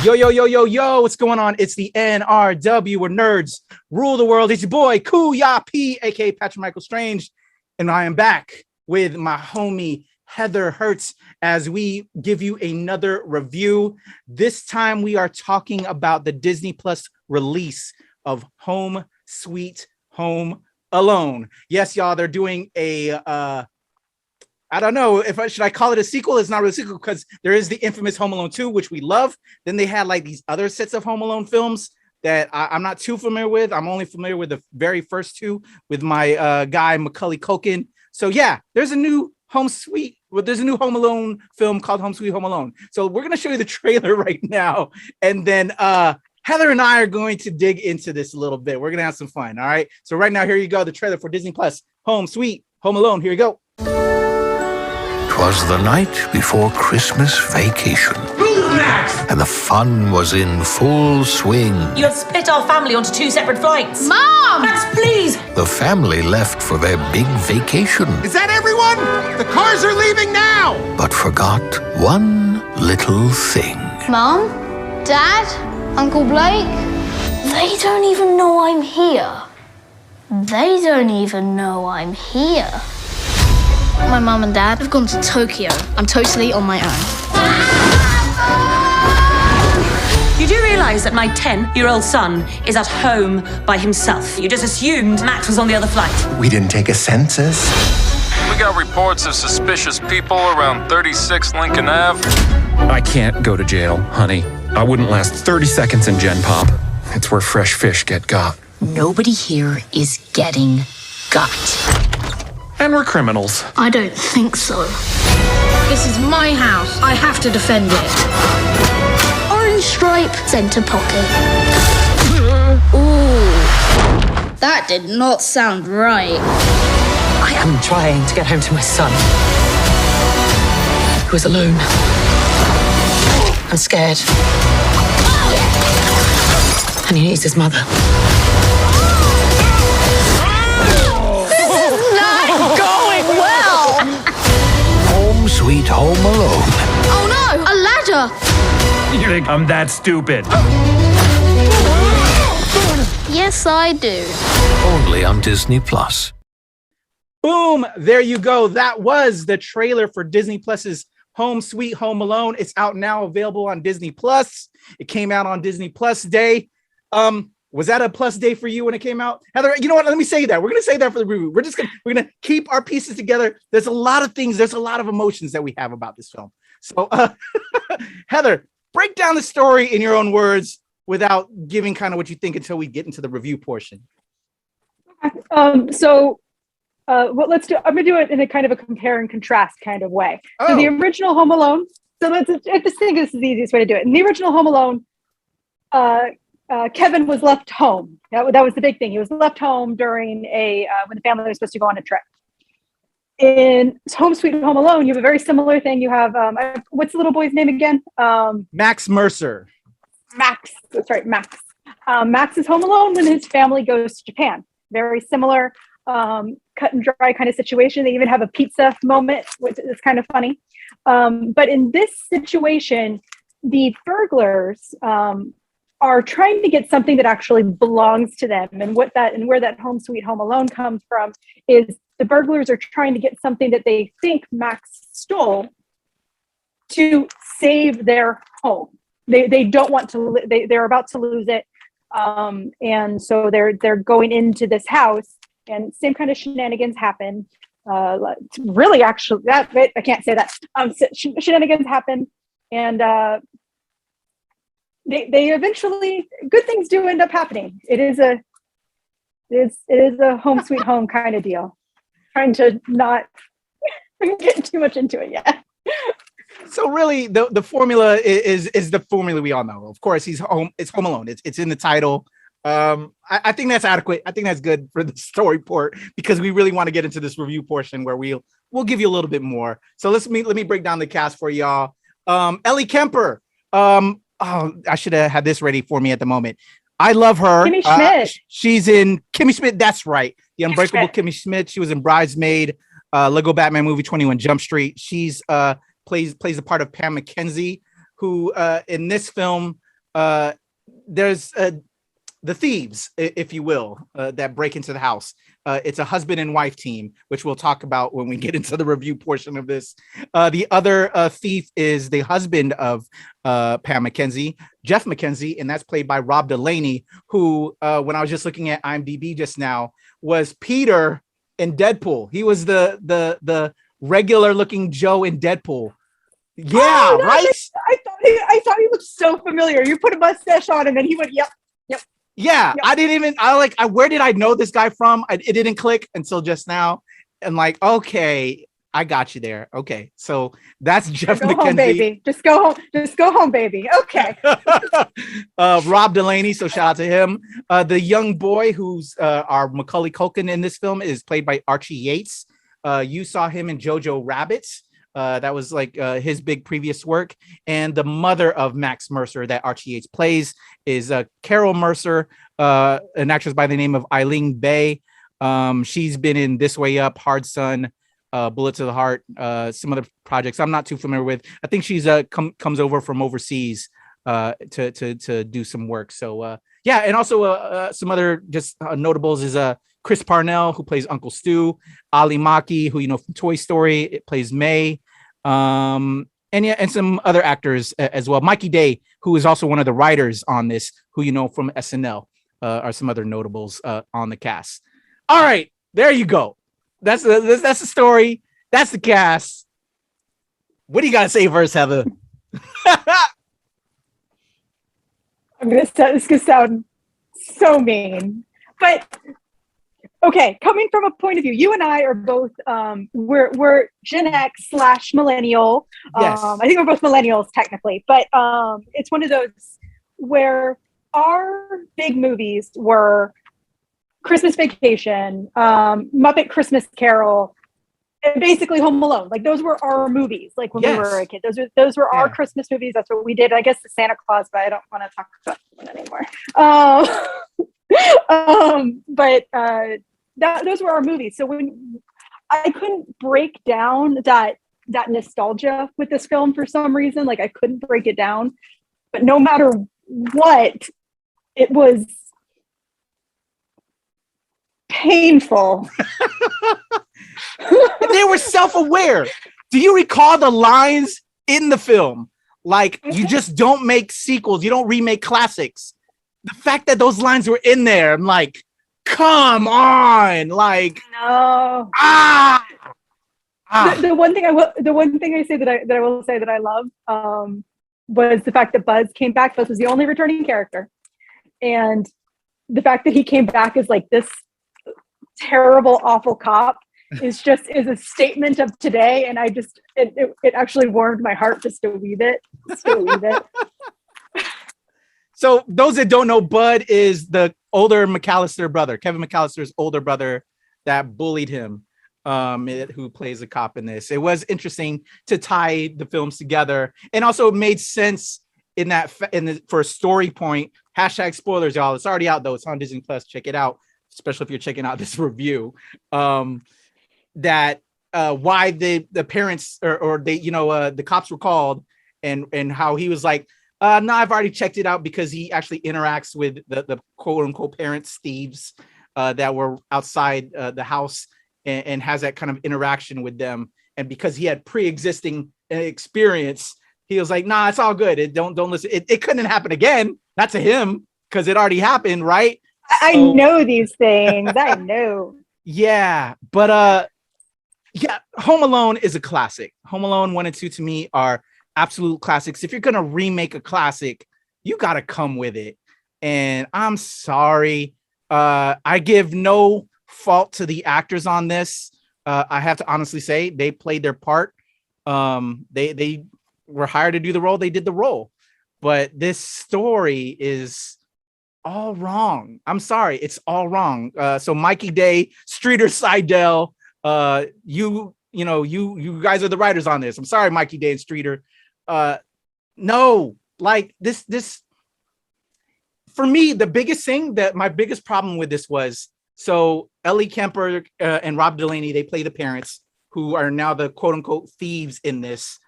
Yo, yo, yo, yo, yo, what's going on? It's the NRW, where nerds rule the world. It's your boy, Kuya P, aka Patrick Michael Strange, and I am back with my homie, Heather Hertz, as we give you another review. This time we are talking about the Disney Plus release of Home Sweet Home Alone. Yes, y'all, they're doing a I don't know if should I call it a sequel. It's not really a sequel because there is the infamous Home Alone 2, which we love. Then they had like these other sets of Home Alone films that I'm not too familiar with. I'm only familiar with the very first two with my guy Macaulay Culkin. So yeah, there's a new Home Alone film called Home Sweet Home Alone. So we're gonna show you the trailer right now, and then Heather and I are going to dig into this a little bit. We're gonna have some fun. All right. So right now, here you go. The trailer for Disney Plus Home Sweet Home Alone. Here you go. 'Twas the night before Christmas vacation, and the fun was in full swing. You have split our family onto two separate flights. Mom! Max, please! The family left for their big vacation, Is that everyone? The cars are leaving now! but forgot one little thing. Mom? Dad? Uncle Blake? They don't even know I'm here. They don't even know I'm here. My mum and dad have gone to Tokyo. I'm totally on my own. You do realise that my 10-year-old son is at home by himself. You just assumed Max was on the other flight. We didn't take a census. We got reports of suspicious people around 36 Lincoln Ave. I can't go to jail, honey. I wouldn't last 30 seconds in Gen Pop. It's where fresh fish get got. Nobody here is getting got. And we're criminals. I don't think so. This is my house. I have to defend it. Orange stripe, center pocket. Ooh. That did not sound right. I am trying to get home to my son, who is alone. I'm scared. And he needs his mother. Home Sweet Home Alone. Oh no! A ladder! You think I'm that stupid? Yes, I do. Only on Disney Plus. Boom! There you go. That was the trailer for Disney Plus's Home Sweet Home Alone. It's out now, available on Disney Plus. It came out on Disney Plus Day. Was that a plus day for you when it came out, Heather? You know what? Let me say that. We're gonna say that for the review. We're gonna keep our pieces together. There's a lot of things. There's a lot of emotions that we have about this film. So, Heather, break down the story in your own words without giving kind of what you think until we get into the review portion. Let's do. I'm gonna do it in a kind of a compare and contrast kind of way. Oh. So the original Home Alone. So let's. I just think this is the easiest way to do it. In the original Home Alone, Kevin was left home. That was the big thing. He was left home during when the family was supposed to go on a trip. In Home Sweet Home Alone, you have a very similar thing. You have what's the little boy's name again? Max Mercer. Max. That's right, Max. Max is home alone when his family goes to Japan. Very similar, cut and dry kind of situation. They even have a pizza moment, which is kind of funny. But in this situation, the burglars are trying to get something that actually belongs to them. And where that Home Sweet Home Alone comes from is the burglars are trying to get something that they think Max stole to save their home. They don't want to, they're about to lose it. And so they're going into this house, and same kind of shenanigans happen. Really, actually, I can't say that. Shenanigans happen, and they eventually, good things do end up happening. It is a Home Sweet Home kind of deal. Trying to not get too much into it yet. So really, the formula is the formula we all know. Of course, he's home. It's Home Alone. It's in the title. I think that's adequate. I think that's good for the story port, because we really want to get into this review portion where we'll give you a little bit more. So let me break down the cast for y'all. Ellie Kemper. I should have had this ready for me at the moment. I love her. Kimmy Schmidt. She's in Kimmy Schmidt. That's right. The Unbreakable Kimmy Schmidt. She was in Bridesmaid, Lego Batman movie, 21 Jump Street. She's plays the part of Pam McKenzie, who in this film there's the thieves, if you will, that break into the house. It's a husband and wife team, which we'll talk about when we get into the review portion of this. The other thief is the husband of Pam McKenzie, Jeff McKenzie, and that's played by Rob Delaney, who, when I was just looking at IMDb just now, was Peter in Deadpool. He was the regular looking Joe in Deadpool. Yeah, right. I thought he looked so familiar. You put a mustache on, and then he went, "Yep." Yeah, yep. Where did I know this guy from? It didn't click until just now. And like, okay, I got you there. Okay, so that's Jeff Go McKenzie. home, baby. Just go home. Just go home, baby. Okay. Rob Delaney, so shout out to him. The young boy who's our Macaulay Culkin in this film is played by Archie Yates. You saw him in Jojo Rabbit. That was like his big previous work. And the mother of Max Mercer that Archie Yates plays is Carol Mercer, an actress by the name of Eileen Bay. She's been in This Way Up, Hard Sun, Bullet to the Heart, some other projects I'm not too familiar with. I think she's comes over from overseas to do some work. So yeah, and also some other just notables is Chris Parnell, who plays Uncle Stu, Ali Maki, who you know from Toy Story, it plays May, and some other actors as well. Mikey Day, who is also one of the writers on this, who you know from SNL, are some other notables on the cast. All right, there you go. That's the story. That's the cast. What do you got to say first, Heather? This could sound so mean, but okay. Coming from a point of view, you and I are both we're Gen X / millennial. Yes. I think we're both millennials technically, but it's one of those where our big movies were Christmas Vacation, Muppet Christmas Carol, and basically Home Alone. Like those were our movies. Like when we were a kid, those were our Christmas movies. That's what we did. I guess the Santa Claus, but I don't want to talk about that anymore. But those were our movies. So when I couldn't break down that nostalgia with this film for some reason, like I couldn't break it down. But no matter what, it was painful. They were self-aware. Do you recall the lines in the film? Like, you just don't make sequels. You don't remake classics. The fact that those lines were in there, I'm like, come on. Like, no. The one thing I say that I will say that I love was the fact that Buzz came back. Buzz was the only returning character. And the fact that he came back as like this terrible, awful cop is a statement of today. And it actually warmed my heart just a wee bit. So those that don't know, Bud is the older McAllister brother, Kevin McAllister's older brother that bullied him, who plays a cop in this. It was interesting to tie the films together, and also it made sense for a story point. Hashtag spoilers, y'all. It's already out though. It's on Disney Plus. Check it out, especially if you're checking out this review. That why the parents or they the cops were called, and how he was like, no, I've already checked it out, because he actually interacts with the quote unquote parents, thieves, that were outside the house, and has that kind of interaction with them. And because he had pre-existing experience, he was like, nah, it's all good. Don't listen. It couldn't happen again. Not to him, because it already happened, right? I know these things. I know. Yeah, but yeah, Home Alone is a classic. Home Alone 1 and 2 to me are absolute classics. If you're gonna remake a classic, you gotta come with it. And I'm sorry, I give no fault to the actors on this. I have to honestly say they played their part. They were hired to do the role. They did the role, but this story is all wrong. I'm sorry, it's all wrong. So Mikey Day, Streeter Seidel, you guys are the writers on this. I'm sorry, Mikey Day and Streeter. No, like this for me, the biggest thing that my biggest problem with this was, so Ellie Kemper and Rob Delaney, they play the parents who are now the quote unquote thieves in this.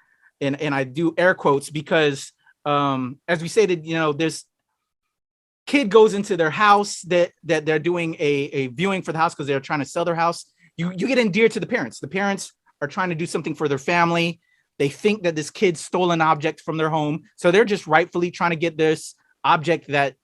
And I do air quotes because As we stated, this kid goes into their house that they're doing a viewing for the house because they're trying to sell their house. You get endeared to the parents. The parents are trying to do something for their family. They think that this kid stole an object from their home, so they're just rightfully trying to get this object that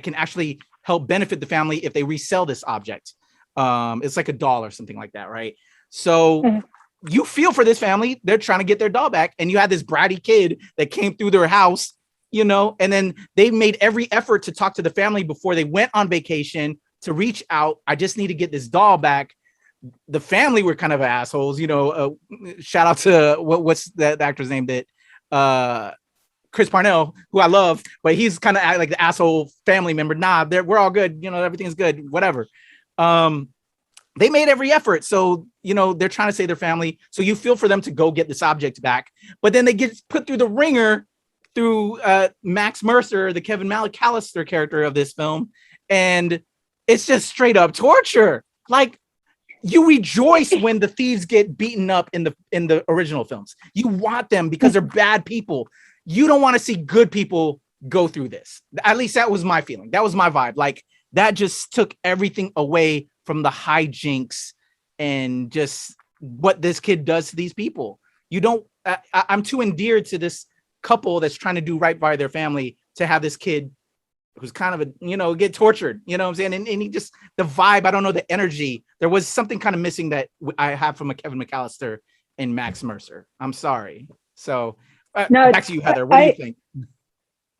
can actually help benefit the family if they resell this object. It's like a doll or something like that, right? So you feel for this family. They're trying to get their doll back, and you had this bratty kid that came through their house, and then they made every effort to talk to the family before they went on vacation to reach out. I just need to get this doll back. The family were kind of assholes, shout out to what's the actor's name that Chris Parnell, who I love, but he's kind of like the asshole family member. Nah, we're all good. Everything's good, whatever. They made every effort. So, they're trying to save their family. So you feel for them to go get this object back, but then they get put through the ringer through Max Mercer, the Kevin McAllister character of this film. And it's just straight up torture. Like, you rejoice when the thieves get beaten up in the original films. You want them because they're bad people. You don't want to see good people go through this. At least that was my feeling. That was my vibe. Like, that just took everything away from the hijinks and just what this kid does to these people. I'm too endeared to this couple that's trying to do right by their family to have this kid who's kind of get tortured, what I'm saying? And he just, the vibe, I don't know, the energy, there was something kind of missing that I have from a Kevin McAllister and Max Mercer. I'm sorry. So back to you, Heather. What do you think?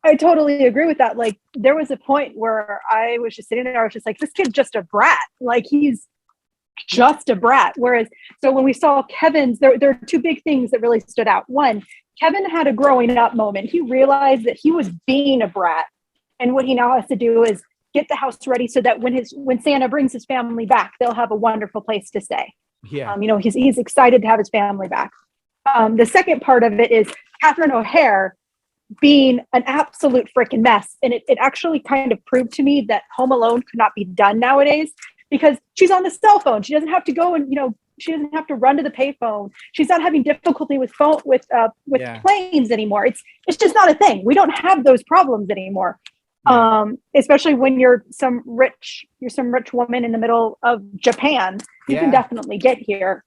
I totally agree with that. Like, there was a point where I was just sitting there, I was just like, this kid's just a brat. Like, he's just a brat. Whereas, so when we saw Kevin's, there are two big things that really stood out. One, Kevin had a growing up moment. He realized that he was being a brat. And what he now has to do is get the house ready so that when Santa brings his family back, they'll have a wonderful place to stay. Yeah. He's excited to have his family back. The second part of it is Catherine O'Hare being an absolute freaking mess. And it actually kind of proved to me that Home Alone could not be done nowadays because she's on the cell phone. She doesn't have to go and, she doesn't have to run to the payphone. She's not having difficulty with planes anymore. It's just not a thing. We don't have those problems anymore. Especially when you're some rich woman in the middle of Japan, you can definitely get here.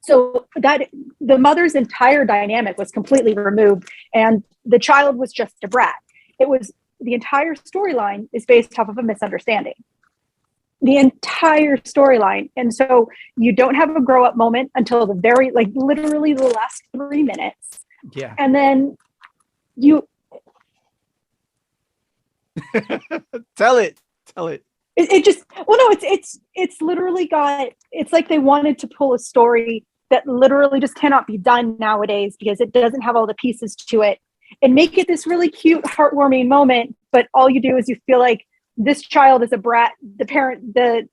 So that the mother's entire dynamic was completely removed and the child was just a brat. The entire storyline is based off of a misunderstanding. The entire storyline. And so you don't have a grow up moment until literally the last 3 minutes. Yeah. And then you, Tell it. It's literally it's like they wanted to pull a story that literally just cannot be done nowadays because it doesn't have all the pieces to it and make it this really cute, heartwarming moment. But all you do is you feel like this child is a brat. The parent, the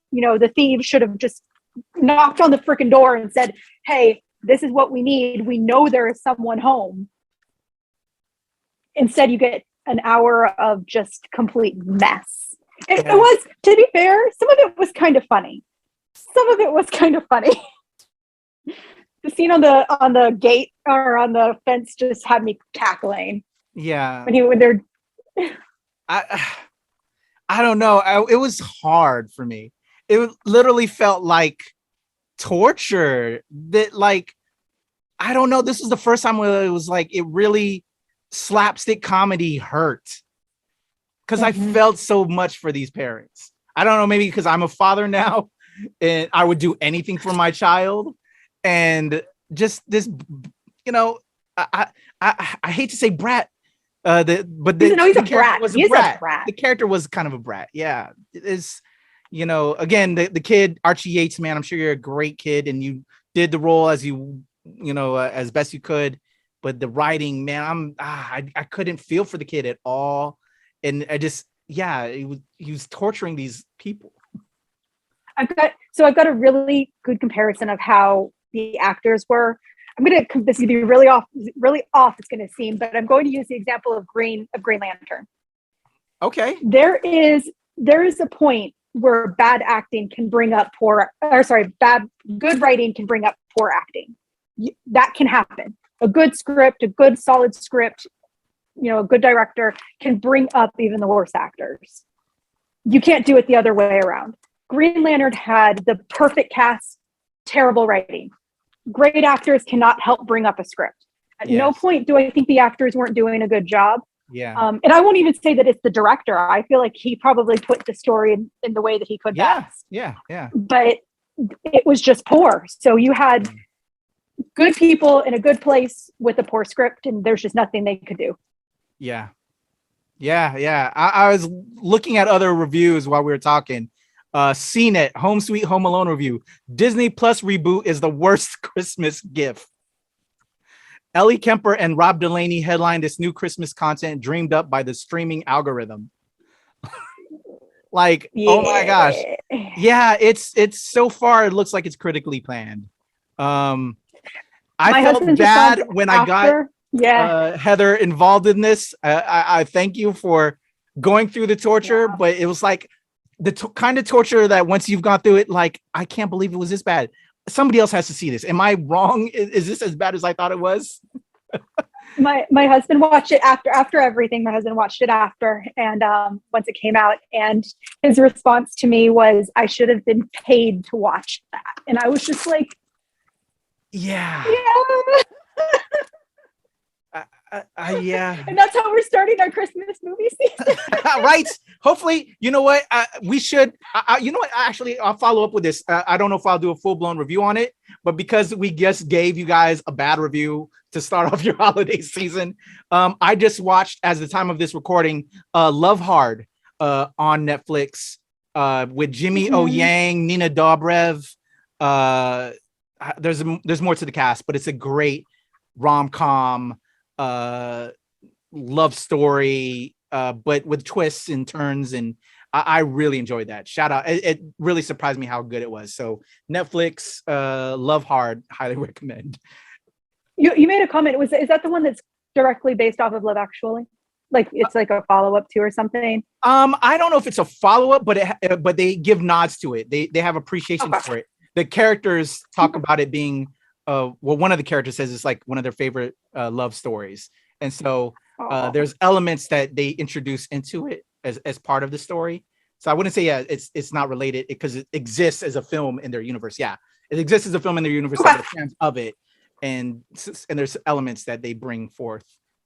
thief should have just knocked on the freaking door and said, hey, this is what we need. We know there is someone home. Instead, you get an hour of just complete mess. It was, to be fair, some of it was kind of funny. The scene on the gate or on the fence just had me cackling. Yeah. When they're, I don't know. It was hard for me. It literally felt like torture. That, like, I don't know. This was the first time where it was like it really slapstick comedy hurt because I felt so much for these parents. I don't know, maybe because I'm a father now and I would do anything for my child. And just this, I hate to say brat, he's a brat. The character was kind of a brat. Yeah. It's, again, the kid, Archie Yates, man, I'm sure you're a great kid and you did the role as as best you could. But the writing, man, I couldn't feel for the kid at all. And I just, he was torturing these people. I've got a really good comparison of how the actors were. This is going to be really off. It's going to seem, but I'm going to use the example of Green Lantern. Okay. There is a point where good writing can bring up poor acting. That can happen. A good script, a good solid script a good director can bring up even the worst actors. You can't do it the other way around. Green Lantern had the perfect cast, terrible writing. Great actors cannot help bring up a script. At no point do I think the actors weren't doing a good job. Yeah. And I won't even say that it's the director. I feel like he probably put the story in the way that he could best. Yeah. But it was just poor. So you had good people in a good place with a poor script, and there's just nothing they could do. Yeah. I was looking at other reviews while we were talking. CNET, Home Sweet Home Alone review. Disney Plus reboot is the worst Christmas gift. Ellie Kemper and Rob Delaney headlined this new Christmas content dreamed up by the streaming algorithm. Oh my gosh. Yeah, it's so far it looks like it's critically planned. I felt bad when I got Heather involved in this. I thank you for going through the torture, but it was like the kind of torture that once you've gone through it, like, I can't believe it was this bad. Somebody else has to see this. Am I wrong? Is this as bad as I thought it was? My husband watched it after everything. My husband watched it after, and once it came out, and his response to me was, "I should have been paid to watch that." And I was just like, "Yeah." And that's how we're starting our Christmas movie season. Right. Hopefully, you know what? We should, you know what? Actually, I'll follow up with this. I don't know if I'll do a full-blown review on it, but because we just gave you guys a bad review to start off your holiday season, I just watched, as the time of this recording, Love Hard on Netflix with Jimmy O Yang, Nina Dobrev. There's more to the cast, but it's a great rom-com love story, but with twists and turns, and I really enjoyed that. Shout out. It really surprised me how good it was. So Netflix, Love Hard, highly recommend. You made a comment. Is that the one that's directly based off of Love Actually? Like it's like a follow-up to or something? I don't know if it's a follow-up, but they give nods to it. They have appreciation for it. The characters talk about it being one of the characters says it's like one of their favorite love stories. And so there's elements that they introduce into it as part of the story. So I wouldn't say, it's not related because it exists as a film in their universe. Yeah, it exists as a film in their universe. So they're fans of it. And there's elements that they bring forth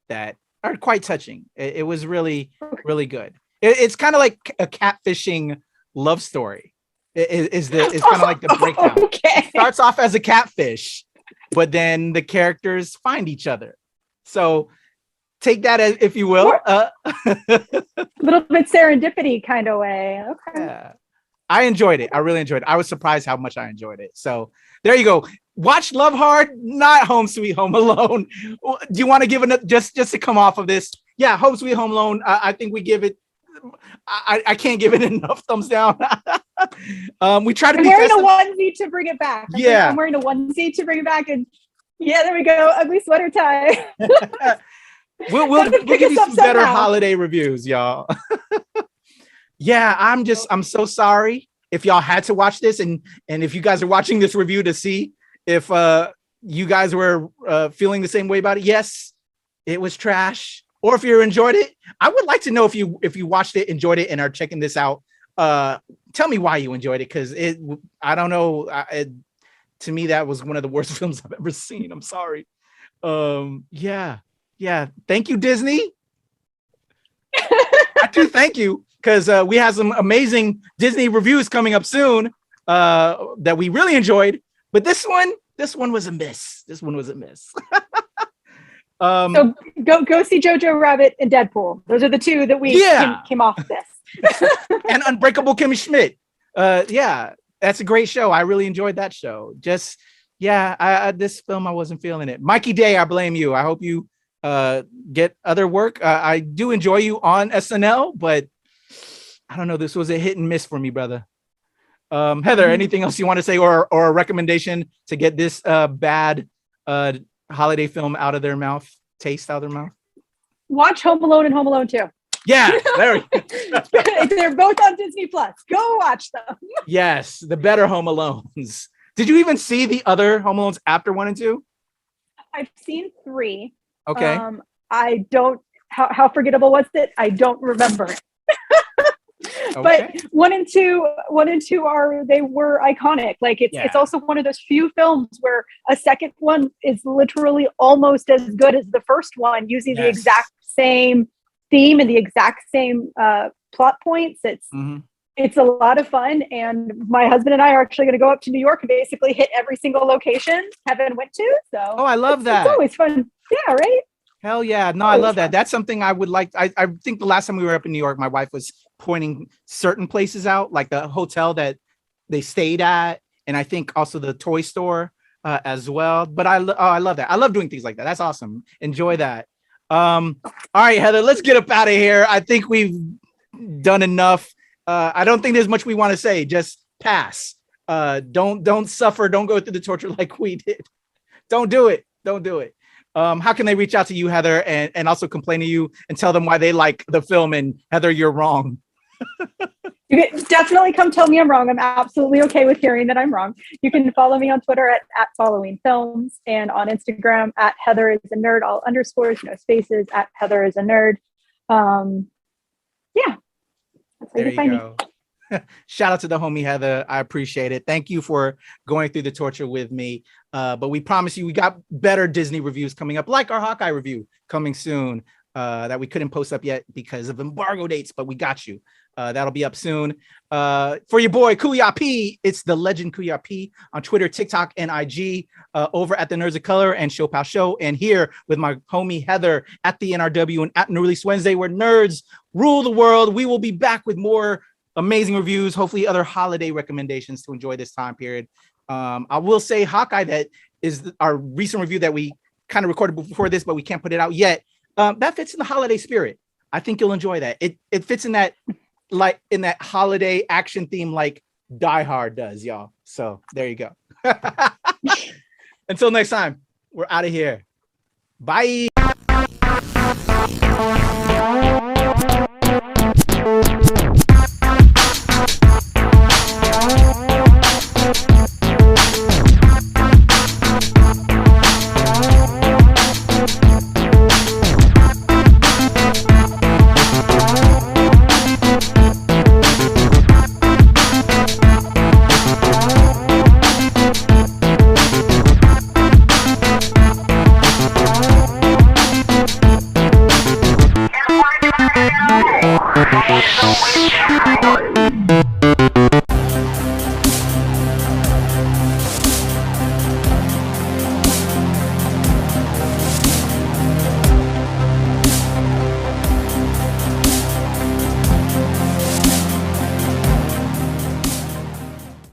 that are quite touching. It was really, really good. It's kind of like a catfishing love story. It's kind of like the breakdown. It starts off as a catfish, but then the characters find each other. So take that as, if you will, a little bit serendipity kind of way. Okay. Yeah. I enjoyed it. I really enjoyed it. I was surprised how much I enjoyed it. So there you go. Watch Love Hard, not Home Sweet Home Alone. Do you want to give it just to come off of this? Yeah, Home Sweet Home Alone. I think we give it. I can't give it enough thumbs down. We try to. I'm wearing a onesie to bring it back. I'm wearing a onesie to bring it back, and there we go. Ugly sweater tie. we'll give you some better holiday reviews, y'all. Yeah, I'm so sorry if y'all had to watch this, and if you guys are watching this review to see if you guys were feeling the same way about it. Yes, it was trash. Or if you enjoyed it. I would like to know if you watched it, enjoyed it, and are checking this out. Tell me why you enjoyed it, because I don't know. To me, that was one of the worst films I've ever seen. I'm sorry. Yeah. Thank you, Disney. I do thank you, because we have some amazing Disney reviews coming up soon that we really enjoyed. But this one was a miss. So go see Jojo Rabbit and Deadpool. Those are the two that we came off this. And Unbreakable Kimmy Schmidt. That's a great show. I really enjoyed that show. Just this film I wasn't feeling it. Mikey Day, I blame you. I hope you get other work. I do enjoy you on SNL, but I don't know. This was a hit and miss for me, brother. Heather, anything else you want to say, or a recommendation to get this bad holiday film out of their mouth, taste out of their mouth? Watch Home Alone and Home Alone 2. Yeah, there we go. They're both on Disney Plus. Go watch them. Yes, the better Home Alones. Did you even see the other Home Alones after 1 and 2? I've seen 3. Okay. how forgettable was it? I don't remember it. Okay. But one and two were iconic. Like it's also one of those few films where a second one is literally almost as good as the first one, using the exact same theme and the exact same plot points. It's a lot of fun, and my husband and I are actually going to go up to New York and basically hit every single location Kevin went to. So I love that. It's always fun. Yeah, right. Hell yeah. No, I love that. That's something I would like. I think the last time we were up in New York, my wife was pointing certain places out, like the hotel that they stayed at. And I think also the toy store as well. But I love that. I love doing things like that. That's awesome. Enjoy that. All right, Heather, let's get up out of here. I think we've done enough. I don't think there's much we want to say. Just pass. Don't suffer. Don't go through the torture like we did. Don't do it. Don't do it. How can they reach out to you, Heather, and also complain to you and tell them why they like the film? And Heather, you're wrong. You can definitely come tell me I'm wrong. I'm absolutely okay with hearing that I'm wrong. You can follow me on Twitter at Following Films, and on Instagram at Heather is a nerd, all underscores, no spaces, at Heather is a nerd. Yeah. That's how There you find you go. Shout out to the homie Heather. I appreciate it. Thank you for going through the torture with me. But we promise you, we got better Disney reviews coming up, like our Hawkeye review coming soon that we couldn't post up yet because of embargo dates, but we got you. That'll be up soon. For your boy Kuya P, it's the legend Kuya P on Twitter, TikTok, and IG. Over at the Nerds of Color and Show Pal Show, and here with my homie Heather at the NRW and at New Release Wednesday, where nerds rule the world. We will be back with more amazing reviews, hopefully other holiday recommendations to enjoy this time period. I will say Hawkeye, that is our recent review that we kind of recorded before this, but we can't put it out yet. That fits in the holiday spirit. I think you'll enjoy that. It fits in that, like in that holiday action theme, like Die Hard does, y'all. So there you go. Until next time, we're out of here. Bye.